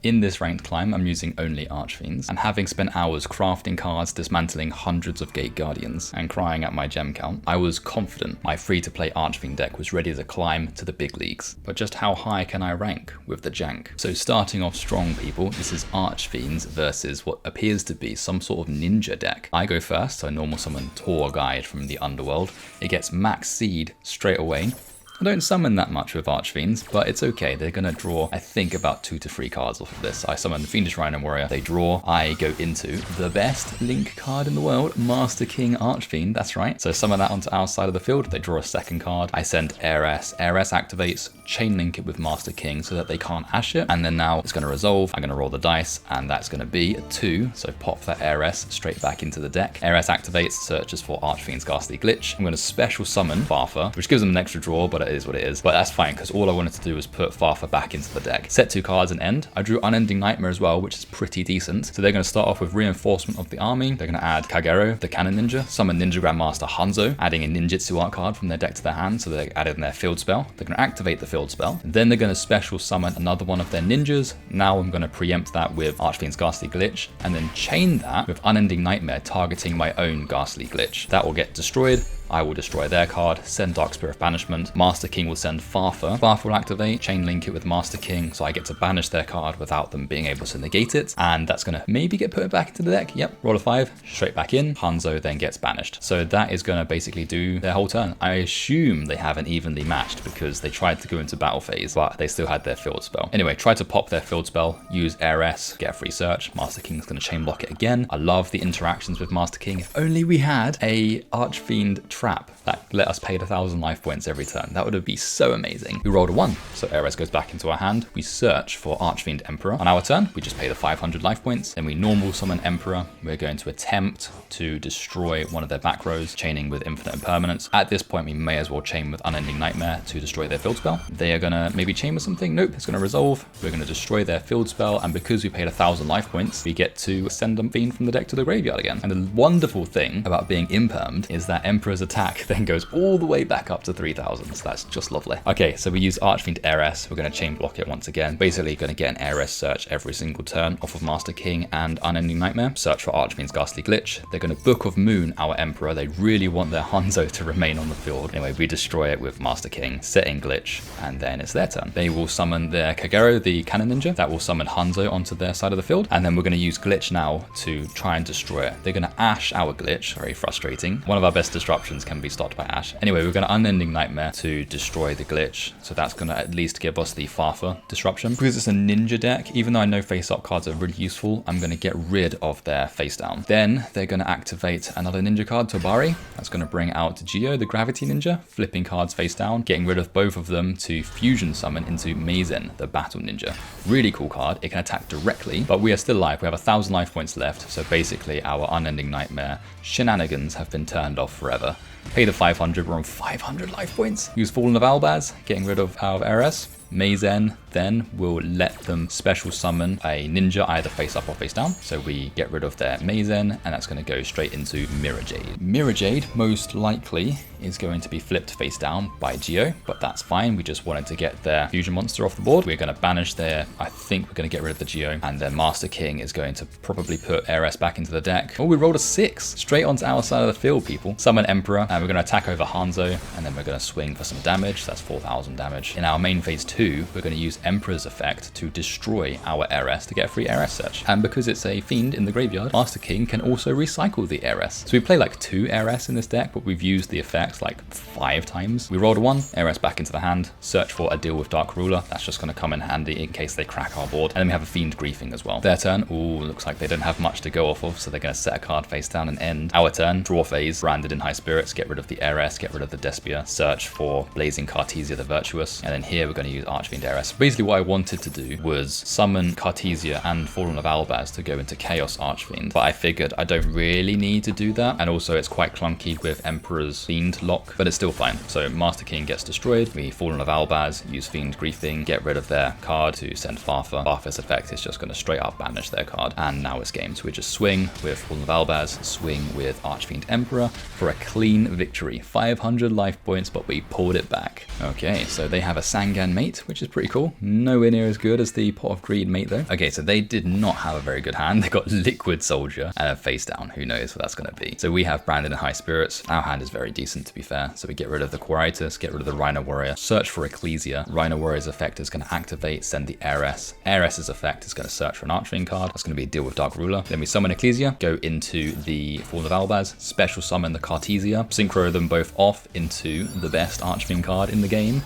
In this ranked climb, I'm using only Archfiends, and having spent hours crafting cards, dismantling hundreds of Gate Guardians, and crying at my gem count, I was confident my free-to-play Archfiend deck was ready to climb to the big leagues. But just how high can I rank with the jank? So starting off strong, people, this is Archfiends versus what appears to be some sort of ninja deck. I go first, so normal summon Tor Guide from the Underworld. It gets max seed straight away. I don't summon that much with Archfiends, but it's okay. They're going to draw, I think, about 2 to 3 cards off of this. I summon the Fiendish Rhino Warrior. They draw. I go into the best Link card in the world, Master King Archfiend. That's right. So summon that onto our side of the field. They draw a second card. I send Heiress. Heiress activates, chain link it with Master King so that they can't ash it. And then now it's going to resolve. I'm going to roll the dice, and that's going to be a 2. So pop that Heiress straight back into the deck. Heiress activates, searches for Archfiend's Ghastly Glitch. I'm going to special summon Farfa, which gives them an extra draw, but it is what it is. But that's fine, because all I wanted to do was put Farfa back into the deck. Set 2 cards and end. I drew Unending Nightmare as well, which is pretty decent. So they're going to start off with Reinforcement of the Army. They're going to add Kagero, the Cannon Ninja, summon Ninja Grandmaster Hanzo, adding a Ninjutsu art card from their deck to their hand, so they're adding their field spell. They're going to activate the field spell. Then they're going to special summon another one of their ninjas. Now I'm going to preempt that with Archfiend's Ghastly Glitch, and then chain that with Unending Nightmare targeting my own Ghastly Glitch. That will get destroyed. I will destroy their card, send Dark Spirit of Banishment. Master King will send Farfa. Farfa will activate, chain link it with Master King, so I get to banish their card without them being able to negate it. And that's going to maybe get put back into the deck. Yep, roll a 5, straight back in. Hanzo then gets banished. So that is going to basically do their whole turn. I assume they haven't evenly matched because they tried to go into battle phase, but they still had their field spell. Anyway, try to pop their field spell, use Heiress, get a free search. Master King's going to chain block it again. I love the interactions with Master King. If only we had a Archfiend trap that let us pay 1,000 life points every turn. That would be so amazing. We rolled a 1, so Heiress goes back into our hand. We search for Archfiend Emperor. On our turn, we just pay the 500 life points. Then we normal summon Emperor. We're going to attempt to destroy one of their back rows, chaining with Infinite Impermanence. At this point, we may as well chain with Unending Nightmare to destroy their field spell. They are going to maybe chain with something. Nope, it's going to resolve. We're going to destroy their field spell, and because we paid 1,000 life points, we get to send a Fiend from the deck to the graveyard again. And the wonderful thing about being impermed is that Emperor's attack then goes all the way back up to 3,000. So that's just lovely. Okay, so we use Archfiend Heiress. We're going to chain block it once again. Basically going to get an Heiress search every single turn off of Master King and Unending Nightmare. Search for Archfiend's Ghastly Glitch. They're going to Book of Moon our Emperor. They really want their Hanzo to remain on the field. Anyway, we destroy it with Master King, setting Glitch, and then it's their turn. They will summon their Kagero, the Cannon Ninja. That will summon Hanzo onto their side of the field. And then we're going to use Glitch now to try and destroy it. They're going to Ash our Glitch. Very frustrating. One of our best disruptions can be stopped by Ash. Anyway, we're going to Unending Nightmare to destroy the Glitch. So that's going to at least give us the Farfa disruption. Because it's a ninja deck, even though I know face-up cards are really useful, I'm going to get rid of their face-down. Then they're going to activate another ninja card, Tobari. That's going to bring out Yugioh, the Gravity Ninja, flipping cards face-down, getting rid of both of them to fusion summon into Maizen, the Battle Ninja. Really cool card. It can attack directly, but we are still alive. We have 1,000 life points left. So basically our Unending Nightmare shenanigans have been turned off forever. Pay the 500, we're on 500 life points. Use Fallen of Albaz, getting rid of our Heiress. Maizen then will let them special summon a ninja either face up or face down. So we get rid of their Maizen, and that's going to go straight into Mirror Jade. Mirror Jade most likely is going to be flipped face down by Yugioh, but that's fine. We just wanted to get their fusion monster off the board. We're going to banish their, I think we're going to get rid of the Yugioh, and then Master King is going to probably put Heiress back into the deck. Oh, we rolled a 6 straight onto our side of the field, people. Summon Emperor, and we're going to attack over Hanzo, and then we're going to swing for some damage. That's 4,000 damage. In our main phase 2, we're going to use Emperor's effect to destroy our Heiress to get a free Heiress search. And because it's a fiend in the graveyard, Master King can also recycle the Heiress. So we play like 2 Heiress in this deck, but we've used the effects like 5 times. We rolled a 1, Heiress back into the hand, search for a deal with Dark Ruler. That's just going to come in handy in case they crack our board. And then we have a Fiend Griefing as well. Their turn, ooh, looks like they don't have much to go off of, so they're going to set a card face down and end. Our turn, draw phase, branded in High Spirits, get rid of the Heiress, get rid of the Despia, search for Blazing Cartesia the Virtuous, and then here we're going to use Archfiend Heiress. Basically what I wanted to do was summon Cartesia and Fallen of Albaz to go into Chaos Archfiend, but I figured I don't really need to do that, and also it's quite clunky with Emperor's Fiend lock, but it's still fine. So Master King gets destroyed, we Fallen of Albaz, use Fiend Griefing, get rid of their card to send Farfa. Farfa's effect is just going to straight up banish their card, and now it's game. So we just swing with Fallen of Albaz, swing with Archfiend Emperor for a clean victory. 500 life points, but we pulled it back. Okay, so they have a Sangan mate, which is pretty cool. Nowhere near as good as the Pot of Greed mate though. Okay, so they did not have a very good hand. They got Liquid Soldier and a face down. Who knows what that's going to be. So we have Branded in High Spirits. Our hand is very decent to be fair. So we get rid of the Quiritis, get rid of the Rhino Warrior, search for Ecclesia. Rhino Warrior's effect is going to activate, send the Heiress. Heiress's effect is going to search for an Archfiend card. That's going to be a deal with Dark Ruler. Then we summon Ecclesia, go into the Fallen of Albaz, special summon the Cartesia, synchro them both off into the best Archfiend card in the game.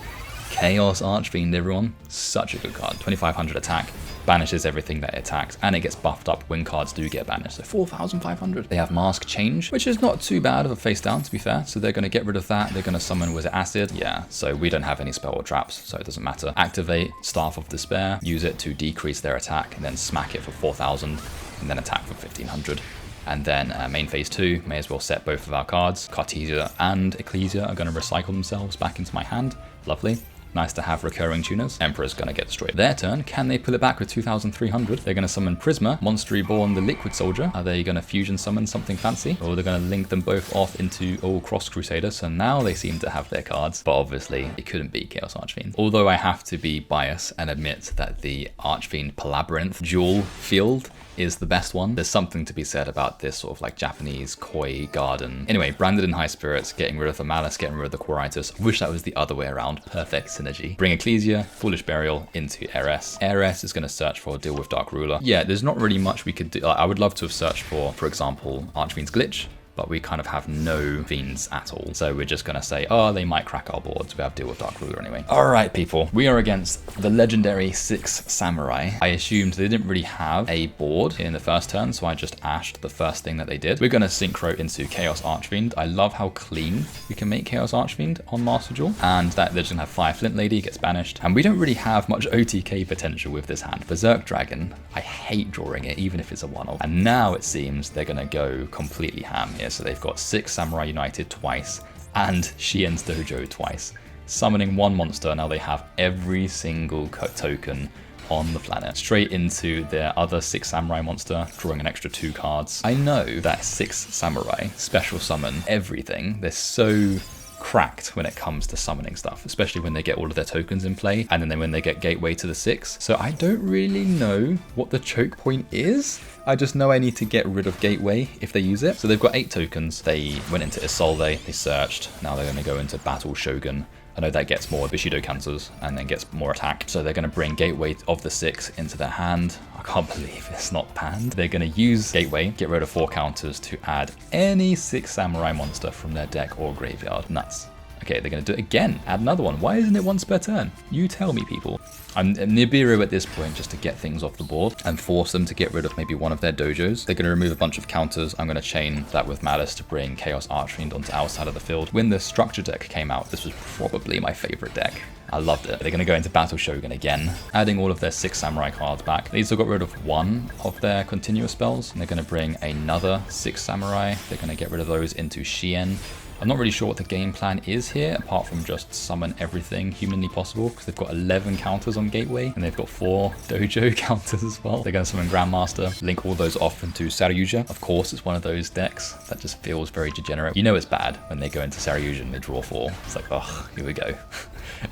Chaos Archfiend, everyone. Such a good card. 2500 attack, banishes everything that it attacks, and it gets buffed up when cards do get banished. So 4500. They have Mask Change, which is not too bad of a face down to be fair. So they're going to get rid of that. They're going to summon, was it Acid? Yeah, so we don't have any spell or traps, so it doesn't matter. Activate Staff of Despair, use it to decrease their attack, and then smack it for 4000, and then attack for 1500. And then main phase 2, may as well set both of our cards. Cartesia and Ecclesia are going to recycle themselves back into my hand. Lovely. Nice to have recurring tuners. Emperor's going to get destroyed. Their turn, can they pull it back with 2300? They're going to summon Prisma, Monster Reborn, the Liquid Soldier. Are they going to fusion summon something fancy? Or they're going to link them both off into Cross Crusader. So now they seem to have their cards. But obviously, it couldn't be Chaos Archfiend. Although I have to be biased and admit that the Archfiend Palabyrinth dual field is the best one. There's something to be said about this sort of like Japanese koi garden. Anyway, Branded in High Spirits, getting rid of the Malice, getting rid of the Quiritis. I wish that was the other way around. Perfect synergy. Bring Ecclesia, Foolish Burial into Heiress. Heiress is going to search for a deal with Dark Ruler. Yeah, there's not really much we could do. I would love to have searched for example, Archfiend's Glitch, but we kind of have no fiends at all. So we're just going to say, oh, they might crack our boards. We have to deal with Dark Ruler anyway. All right, people, we are against the legendary 6 Samurai. I assumed they didn't really have a board in the first turn, so I just ashed the first thing that they did. We're going to synchro into Chaos Archfiend. I love how clean we can make Chaos Archfiend on Master Duel, and that they're just going to have Fire Flint Lady, gets banished. And we don't really have much OTK potential with this hand. Berserk Dragon, I hate drawing it, even if it's a one-off. And now it seems they're going to go completely ham here. So they've got 6 Samurai United twice and Shien's Dojo twice. Summoning one monster, now they have every single token on the planet. Straight into their other 6 Samurai monster, drawing an extra 2 cards. I know that 6 Samurai special summon everything. They're so cracked when it comes to summoning stuff, especially when they get all of their tokens in play, and then when they get gateway to the 6. So I don't really know what the choke point is. I just know I need to get rid of gateway if they use it. So they've got 8 tokens. They went into Isolde, they searched. Now they're going to go into Battle Shogun. I know that gets more Bushido cancels and then gets more attack. So they're going to bring Gateway of the 6 into their hand. I can't believe it's not banned. They're going to use Gateway, get rid of 4 counters to add any 6 Samurai monster from their deck or graveyard. Nuts. Okay, they're going to do it again. Add another one. Why isn't it once per turn? You tell me, people. I'm Nibiru at this point just to get things off the board and force them to get rid of maybe one of their dojos. They're going to remove a bunch of counters. I'm going to chain that with Malice to bring Chaos Archfiend onto our side of the field. When the structure deck came out, this was probably my favorite deck. I loved it. They're going to go into Battle Shogun again, adding all of their 6 Samurai cards back. They still got rid of 1 of their continuous spells, and they're going to bring another 6 Samurai. They're going to get rid of those into Shien. I'm not really sure what the game plan is here, apart from just summon everything humanly possible, because they've got 11 counters on Gateway, and they've got 4 dojo counters as well. They're going to summon Grandmaster, link all those off into Saryuja. Of course, it's one of those decks that just feels very degenerate. You know it's bad when they go into Saryuja and they draw 4. It's like, oh, here we go.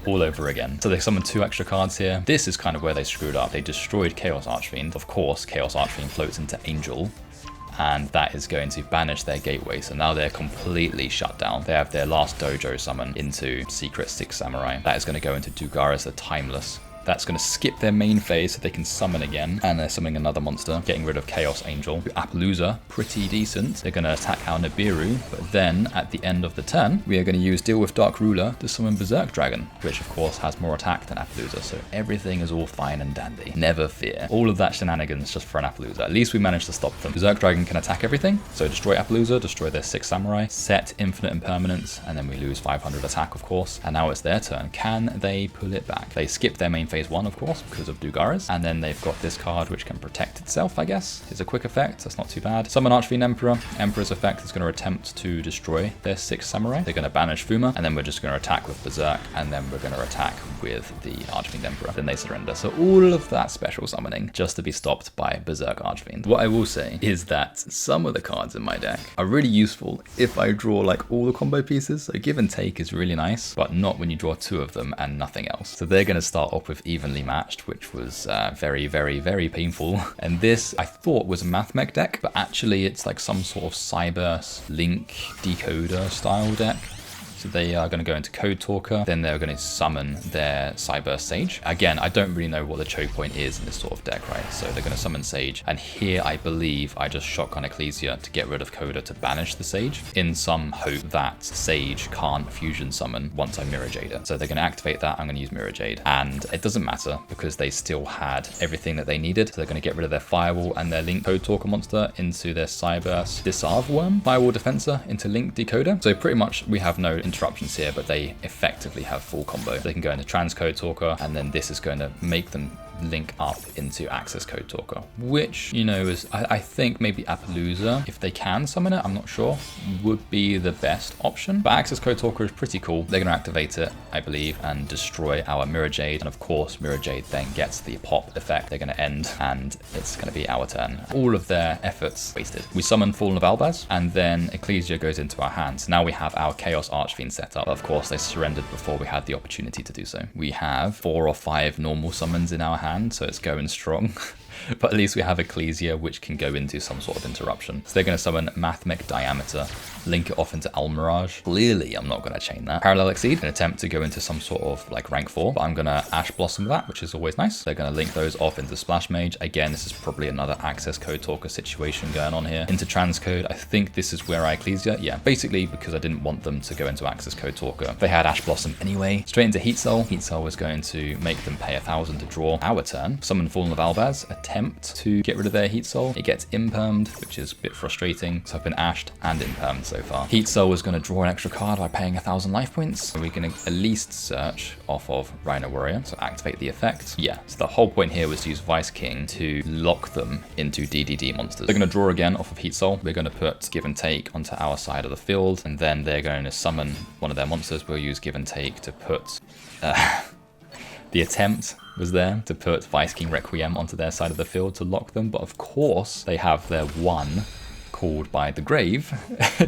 All over again. So they summoned 2 extra cards here. This is kind of where they screwed up. They destroyed Chaos Archfiend. Of course, Chaos Archfiend floats into Angel, and that is going to banish their gateway. So now they're completely shut down. They have their last dojo summon into Secret 6 Samurai. That is going to go into Dugaris the Timeless. That's going to skip their main phase so they can summon again. And they're summoning another monster, getting rid of Chaos Angel. Appaloosa, pretty decent. They're going to attack our Nibiru, but then at the end of the turn, we are going to use Deal with Dark Ruler to summon Berserk Dragon, which of course has more attack than Appaloosa. So everything is all fine and dandy. Never fear. All of that shenanigans just for an Appaloosa. At least we managed to stop them. Berserk Dragon can attack everything. So destroy Appaloosa, destroy their 6 Samurai, set Infinite Impermanence, and then we lose 500 attack, of course. And now it's their turn. Can they pull it back? They skip their main phase 1, of course, because of Dugaris. And then they've got this card, which can protect itself, I guess. It's a quick effect. That's not too bad. Summon Archfiend Emperor. Emperor's effect is going to attempt to destroy their 6 Samurai. They're going to banish Fuma, and then we're just going to attack with Berserk, and then we're going to attack with the Archfiend Emperor. Then they surrender. So all of that special summoning just to be stopped by Berserk Archfiend. What I will say is that some of the cards in my deck are really useful if I draw like all the combo pieces. So Give and Take is really nice, but not when you draw 2 of them and nothing else. So they're going to start off with evenly matched, which was very, very, very painful. And this I thought was a math mech deck, but actually it's like some sort of Cyberse Link Decoder style deck. So they are going to go into Code Talker, then they're going to summon their Cyber Sage. Again, I don't really know what the choke point is in this sort of deck, right? So they're going to summon Sage, and here I believe I just Shotgun Ecclesia to get rid of Coda to banish the Sage, in some hope that Sage can't fusion summon once I Mirror Jade it. So they're going to activate that, I'm going to use Mirror Jade, and it doesn't matter because they still had everything that they needed. So they're going to get rid of their Firewall and their Link Code Talker monster into their Cyberse Disarve Worm, Firewall Defensor into Link Decoder. So pretty much we have no interruptions here, but they effectively have full combo. They can go into Transcode Talker, and then this is going to make them link up into Access Code Talker, which, you know, is I think maybe Appaloosa, if they can summon it, I'm not sure, would be the best option. But Access Code Talker is pretty cool. They're going to activate it, I believe, and destroy our Mirror Jade. And of course, Mirror Jade then gets the pop effect. They're going to end, and it's going to be our turn. All of their efforts wasted. We summon Fallen of Albaz, and then Ecclesia goes into our hands. Now we have our Chaos Archfiend set up. Of course, they surrendered before we had the opportunity to do so. We have 4 or 5 normal summons in our hand, so it's going strong. But at least we have Ecclesia, which can go into some sort of interruption. So they're going to summon Mathmech Diameter, link it off into Almirage. Clearly, I'm not going to chain that. Parallel Exceed, an attempt to go into some sort of like rank 4, but I'm going to Ash Blossom that, which is always nice. They're going to link those off into Splash Mage. Again, this is probably another Access Code Talker situation going on here. Into Transcode, I think this is where I Ecclesia. Yeah, basically because I didn't want them to go into Access Code Talker. They had Ash Blossom anyway. Straight into Heat Soul. Heat Soul was going to make them pay 1,000 to draw. Our turn. Summon Fallen of Albaz, attempt to get rid of their Heat Soul. It gets impermed, which is a bit frustrating. So I've been ashed and impermed so far. Heat Soul was going to draw an extra card by paying 1,000 life points. So we're going to at least search off of Rhino Warrior, so activate the effect. Yeah, so the whole point here was to use Vice King to lock them into DDD monsters. They're going to draw again off of Heat Soul. We're going to put Give and Take onto our side of the field, and then they're going to summon one of their monsters. We'll use Give and Take to put... The attempt was there to put Vice King Requiem onto their side of the field to lock them, but of course they have their one called by the grave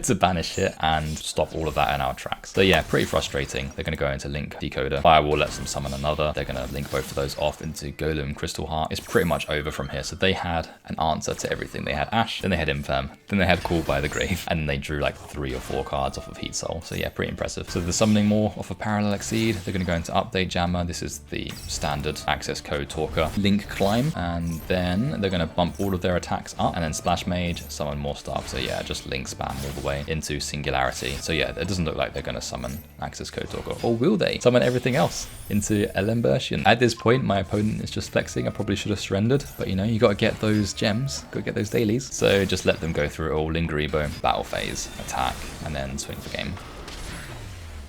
to banish it and stop all of that in our tracks. So yeah, pretty frustrating. They're going to go into Link Decoder. Firewall lets them summon another. They're going to link both of those off into Golem Crystal Heart. It's pretty much over from here. So they had an answer to everything. They had Ash, then they had Infirm, then they had Called by the Grave, and they drew like 3 or 4 cards off of Heat Soul. So yeah, pretty impressive. So they're summoning more off of Parallel Exceed. They're going to go into Update Jammer. This is the standard Access Code Talker Link Climb, and then they're going to bump all of their attacks up, and then Splash Mage, summon more stuff. So yeah, just link spam all the way into Singularity. So yeah, it doesn't look like they're going to summon Access Code Talker. Or will they summon everything else into Elembertian? At this point, my opponent is just flexing. I probably should have surrendered, but you know, you got to get those gems, got to get those dailies. So just let them go through it all. Lingeribo, battle phase, attack, and then swing for game.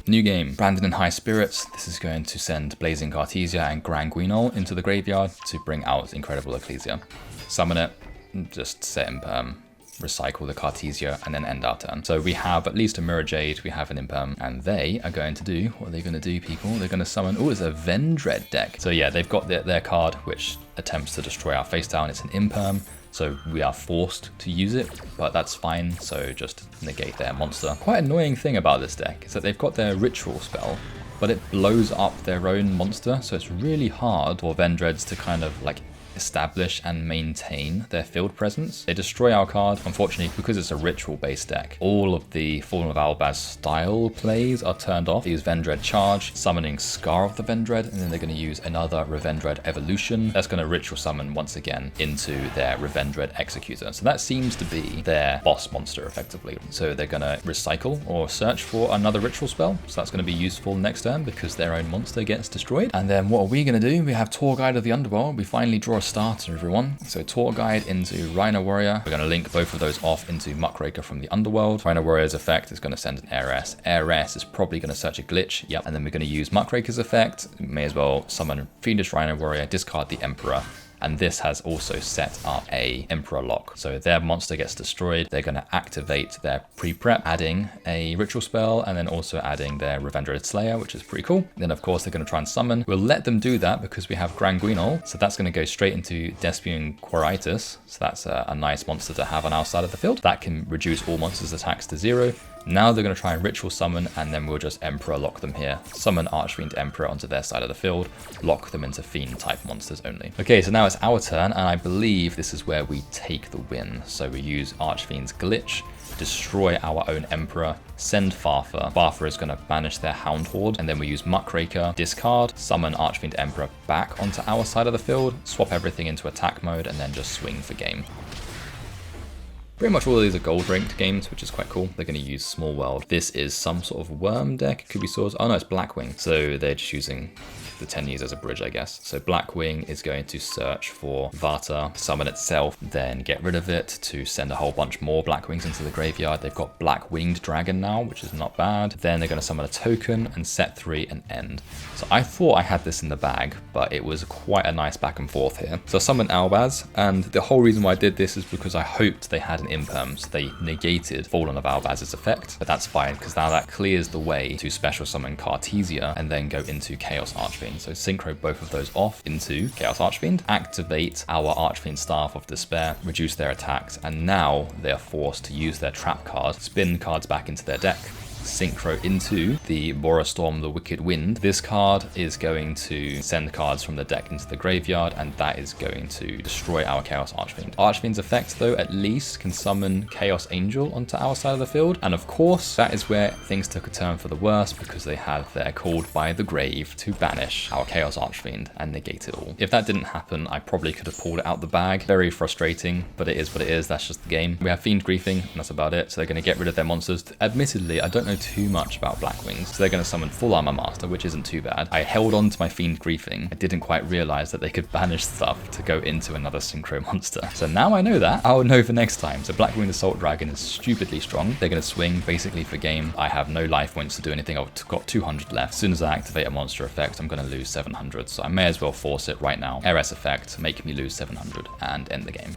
New game, Brandon in High Spirits. This is going to send Blazing Cartesia and Granguinol into the graveyard to bring out Incredible Ecclesia. Summon it, just set in perm, recycle the Cartesia, and then end our turn. So we have at least a Mirror Jade, we have an Imperm, and they are going to do, what are they going to do, people? They're going to summon, oh, it's a Vendread deck. So yeah, they've got their card, which attempts to destroy our face down. It's an Imperm, so we are forced to use it, but that's fine, so just negate their monster. Quite annoying thing about this deck is that they've got their Ritual spell, but it blows up their own monster, so it's really hard for Vendreads to kind of like establish and maintain their field presence. They destroy our card. Unfortunately, because it's a ritual based deck, all of the Fallen of Albaz style plays are turned off. They use Vendread Charge, summoning Scar of the Vendread, and then they're going to use another Revendread Evolution. That's going to ritual summon once again into their Revendread Executor. So that seems to be their boss monster effectively. So they're going to recycle or search for another ritual spell. So that's going to be useful next turn because their own monster gets destroyed. And then what are we going to do? We have Tour Guide of the Underworld. We finally draw a starter, everyone. So Tour Guide into Rhino Warrior. We're going to link both of those off into Muckraker from the Underworld. Rhino Warrior's effect is going to send an Heiress. Heiress is probably going to search a glitch. Yep. And then we're going to use Muckraker's effect. May as well summon Fiendish Rhino Warrior, discard the Emperor. And this has also set up a Emperor lock. So their monster gets destroyed. They're going to activate their pre-prep, adding a ritual spell, and then also adding their Revendread Slayer, which is pretty cool. Then of course they're going to try and summon. We'll let them do that because we have Granguinol. So that's going to go straight into Despian Quiritus. So that's a nice monster to have on our side of the field. That can reduce all monsters' attacks to 0. Now they're going to try and ritual summon, and then we'll just Emperor lock them here. Summon Archfiend Emperor onto their side of the field, lock them into Fiend type monsters only. Okay, so now it's our turn, and I believe this is where we take the win. So we use Archfiend's Glitch, destroy our own Emperor, send Farther. Farther is going to banish their Hound Horde, and then we use Muckraker, discard, summon Archfiend Emperor back onto our side of the field, swap everything into attack mode, and then just swing for game. Pretty much all of these are gold ranked games, which is quite cool. They're going to use Small World. This is some sort of worm deck. Could be swords. Oh no, it's Blackwing. So they're just using the 10 years as a bridge, I guess. So Blackwing is going to search for Vata, summon itself, then get rid of it to send a whole bunch more Blackwings into the graveyard. They've got Black-Winged Dragon now, which is not bad. Then they're going to summon a token and set 3 and end. So I thought I had this in the bag, but it was quite a nice back and forth here. So I summoned Albaz, and the whole reason why I did this is because I hoped they had an imperm, so they negated Fallen of Albaz's effect, but that's fine because now that clears the way to special summon Cartesia and then go into Chaos Archfiend. So synchro both of those off into Chaos Archfiend, activate our Archfiend Staff of Despair, reduce their attacks, and now they are forced to use their trap card, spin cards back into their deck, synchro into the Borostorm, the Wicked Wind. This card is going to send cards from the deck into the graveyard, and that is going to destroy our Chaos Archfiend. Archfiend's effect, though, at least can summon Chaos Angel onto our side of the field, and of course, that is where things took a turn for the worse, because they had their Called by the Grave to banish our Chaos Archfiend and negate it all. If that didn't happen, I probably could have pulled it out the bag. Very frustrating, but it is what it is. That's just the game. We have Fiend Griefing, and that's about it. So they're going to get rid of their monsters. Admittedly, I don't know too much about Blackwings, so they're going to summon Full Armor Master, which isn't too bad. I held on to my Fiend Griefing. I didn't quite realize that they could banish stuff to go into another synchro monster. So now I know that. I'll know for next time. So Blackwing Assault Dragon is stupidly strong. They're going to swing basically for game. I have no life points to do anything. I've got 200 left. As soon as I activate a monster effect, I'm going to lose 700. So I may as well force it right now. RS effect, make me lose 700 and end the game.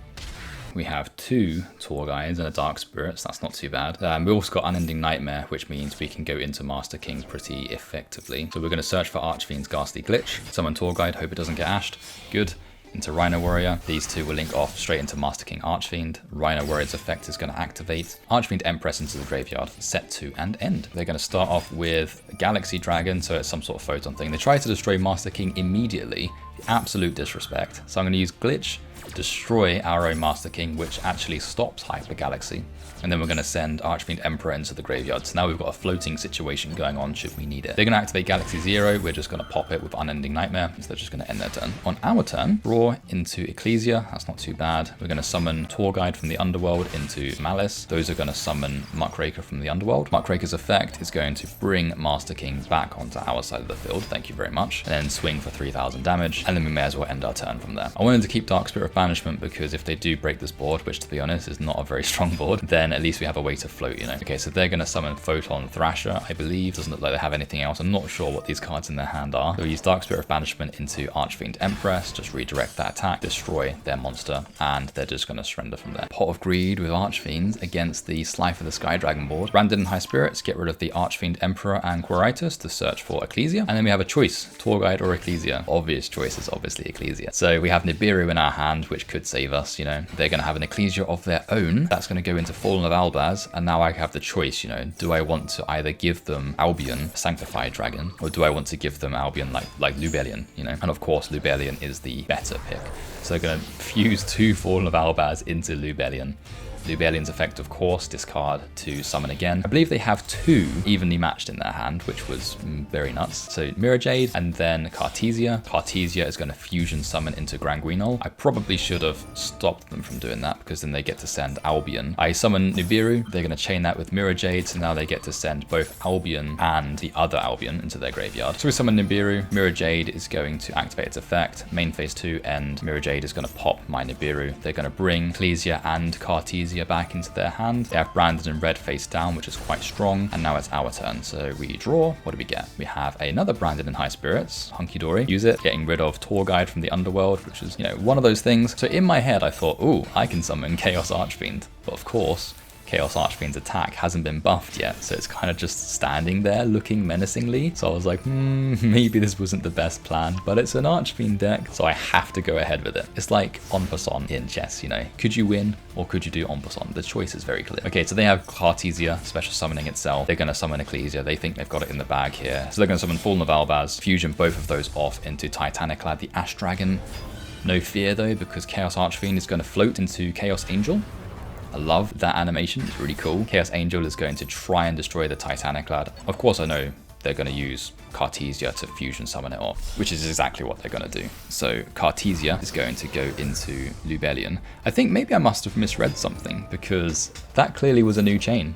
We have 2 Tour Guides and a Dark Spirit, so that's not too bad. We also got Unending Nightmare, which means we can go into Master King pretty effectively. So we're going to search for Archfiend's Ghastly Glitch, summon Tour Guide, hope it doesn't get ashed. Good. Into Rhino Warrior. These 2 will link off straight into Master King Archfiend. Rhino Warrior's effect is going to activate. Archfiend Empress into the graveyard, set 2 and end. They're going to start off with Galaxy Dragon, so it's some sort of photon thing. They try to destroy Master King immediately. Absolute disrespect. So I'm going to use Glitch, destroy our own Master King, which actually stops Hyper Galaxy. And then we're going to send Archfiend Emperor into the graveyard. So now we've got a floating situation going on should we need it. They're going to activate Galaxy Zero. We're just going to pop it with Unending Nightmare. So they're just going to end their turn. On our turn, draw into Ecclesia. That's not too bad. We're going to summon Tour Guide from the Underworld into Malice. Those are going to summon Muckraker from the Underworld. Muckraker's effect is going to bring Master King back onto our side of the field. Thank you very much. And then swing for 3000 damage. And then we may as well end our turn from there. I wanted to keep Dark Spirit of Banishment because if they do break this board, which to be honest is not a very strong board, then at least we have a way to float, you know. Okay, so they're going to summon Photon Thrasher, I believe. Doesn't look like they have anything else. I'm not sure what these cards in their hand are. They'll use Dark Spirit of Banishment into Archfiend Empress, just redirect that attack, destroy their monster, and they're just going to surrender from there. Pot of Greed with Archfiends against the Slife of the Sky Dragon board. Branded in High Spirits, get rid of the Archfiend Emperor and Quiritus to search for Ecclesia. And then we have a choice, Tour Guide or Ecclesia. Obvious choice is obviously Ecclesia. So we have Nibiru in our hand, which could save us, you know. They're going to have an Ecclesia of their own. That's going to go into Fallen of Albaz, and now I have the choice, you know, do I want to either give them Albion, Sanctified Dragon, or do I want to give them Albion like Lubellion, you know? And of course, Lubellion is the better pick. So they're going to fuse 2 Fallen of Albaz into Lubellion. Lubellion's effect, of course, discard to summon again. I believe they have 2 evenly matched in their hand, which was very nuts. So Mirror Jade and then Cartesia. Cartesia is going to fusion summon into Granguinol. I probably should have stopped them from doing that because then they get to send Albion. I summon Nibiru. They're going to chain that with Mirror Jade, so now they get to send both Albion and the other Albion into their graveyard. So we summon Nibiru. Mirror Jade is going to activate its effect. Main phase 2 end. Mirror Jade is going to pop my Nibiru. They're going to bring Ecclesia and Cartesia back into their hand. They have Branded in red face down, which is quite strong, and now it's our turn. So we draw. What do we get? We have another Branded in High Spirits, Hunky Dory. Use it, getting rid of Tour Guide from the Underworld, which is, you know, one of those things. So in my head I thought, ooh, I can summon Chaos Archfiend, but of course Chaos Archfiend's attack hasn't been buffed yet, so it's kind of just standing there looking menacingly. So I was like, maybe this wasn't the best plan, but it's an Archfiend deck, so I have to go ahead with it. It's like en passant in chess, you know. Could you win or could you do en passant? The choice is very clear. Okay, so they have Cartesia, special summoning itself. They're going to summon Ecclesia. They think they've got it in the bag here. So they're going to summon Fallen of Albaz, fusion both of those off into Titaniclad, the Ash Dragon. No fear though, because Chaos Archfiend is going to float into Chaos Angel. I love that animation, it's really cool. Chaos Angel is going to try and destroy the Titaniclad. Of course I know they're going to use Cartesia to fusion summon it off, which is exactly what they're going to do. So Cartesia is going to go into Lubellion. I think maybe I must have misread something, because that clearly was a new chain.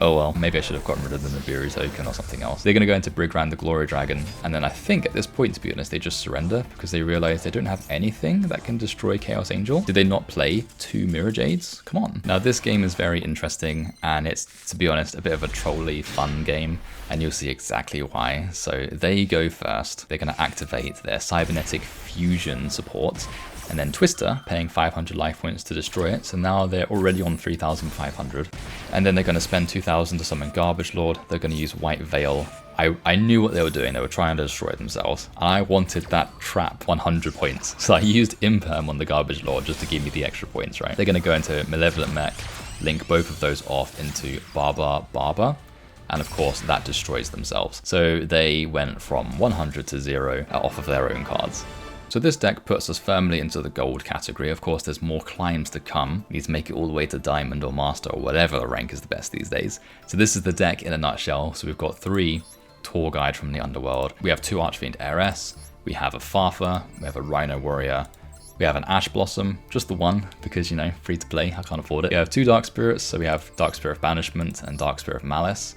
Oh well, maybe I should have gotten rid of the Nibiru token or something else. They're going to go into Brigran, the Glory Dragon, and then I think at this point, to be honest, they just surrender because they realize they don't have anything that can destroy Chaos Angel. Did they not play 2 Mirror Jades? Come on. Now this game is very interesting, and it's, to be honest, a bit of a trolly fun game, and you'll see exactly why. So they go first. They're going to activate their cybernetic fusion support, and then Twister, paying 500 life points to destroy it. So now they're already on 3,500. And then they're going to spend 2,000 to summon Garbage Lord. They're going to use White Veil. I knew what they were doing. They were trying to destroy themselves. And I wanted that trap 100 points. So I used Imperm on the Garbage Lord just to give me the extra points, right? They're going to go into Malevolent Mech, link both of those off into Barbar. And of course that destroys themselves. So they went from 100 to 0 off of their own cards. So this deck puts us firmly into the gold category. Of course, there's more climbs to come. We need to make it all the way to diamond or master or whatever rank is the best these days. So this is the deck in a nutshell. So we've got 3 Tour Guide from the Underworld. We have 2 Archfiend Heiress. We have a Farther. We have a Rhino Warrior. We have an Ash Blossom, just the one, because, you know, free to play, I can't afford it. We have 2 Dark Spirits. So we have Dark Spirit of Banishment and Dark Spirit of Malice.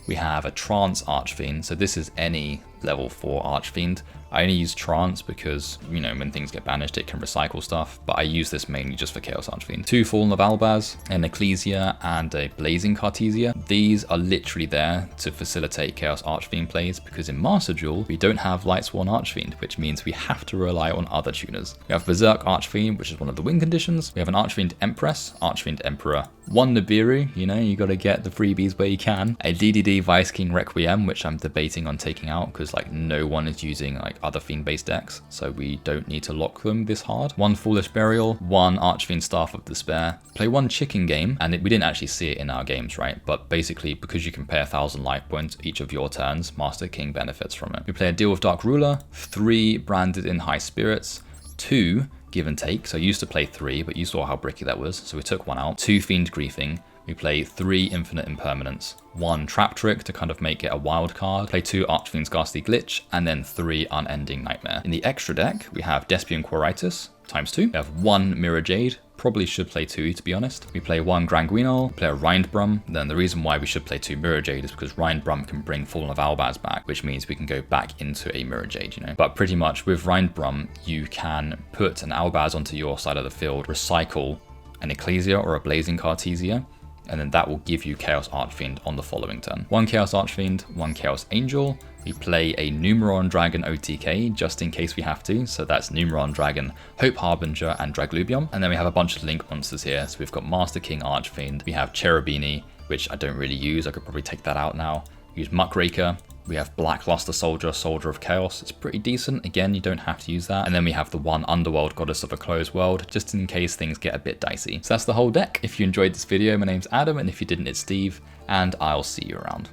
We have a Trance Archfiend, so this is any level 4 Archfiend. I only use Trance because, you know, when things get banished, it can recycle stuff, but I use this mainly just for Chaos Archfiend. 2 Fallen of Albaz, an Ecclesia, and a Blazing Cartesia. These are literally there to facilitate Chaos Archfiend plays, because in Master Duel, we don't have Lightsworn Archfiend, which means we have to rely on other tuners. We have Berserk Archfiend, which is one of the win conditions. We have an Archfiend Empress, Archfiend Emperor, 1 Nibiru, you know, you gotta get the freebies where you can. A DDD Vice King Requiem, which I'm debating on taking out, because like no one is using like other fiend-based decks, so we don't need to lock them this hard. 1 Foolish Burial, 1 Archfiend Staff of Despair. Play 1 Chicken Game, and we didn't actually see it in our games, right? But basically, because you can pay 1,000 life points each of your turns, Master King benefits from it. We play a Deal with Dark Ruler, 3 Branded in High Spirits, 2 Give and Take. So I used to play 3, but you saw how bricky that was, so we took 1 out. 2 Fiend Griefing. We play 3 Infinite Impermanence, 1 Trap Trick to kind of make it a wild card, play 2 Archfiend's Ghastly Glitch, and then 3 Unending Nightmare. In the extra deck, we have Despian Quiritis, ×2. We have 1 Mirror Jade, probably should play 2 to be honest. We play 1 Granguinol, play a Rindbrum. Then the reason why we should play 2 Mirror Jade is because Rindbrum can bring Fallen of Albaz back, which means we can go back into a Mirror Jade, you know. But pretty much with Rindbrum, you can put an Albaz onto your side of the field, recycle an Ecclesia or a Blazing Cartesia, and then that will give you Chaos Archfiend on the following turn. 1 Chaos Archfiend, 1 Chaos Angel. We play a Numeron Dragon OTK, just in case we have to. So that's Numeron Dragon, Hope Harbinger, and Draglubion. And then we have a bunch of link monsters here. So we've got Master King Archfiend. We have Cherubini, which I don't really use. I could probably take that out now. Use Muckraker. We have Blackluster Soldier, Soldier of Chaos. It's pretty decent. Again, you don't have to use that. And then we have the 1 Underworld Goddess of a Closed World, just in case things get a bit dicey. So that's the whole deck. If you enjoyed this video, my name's Adam, and if you didn't, it's Steve, and I'll see you around.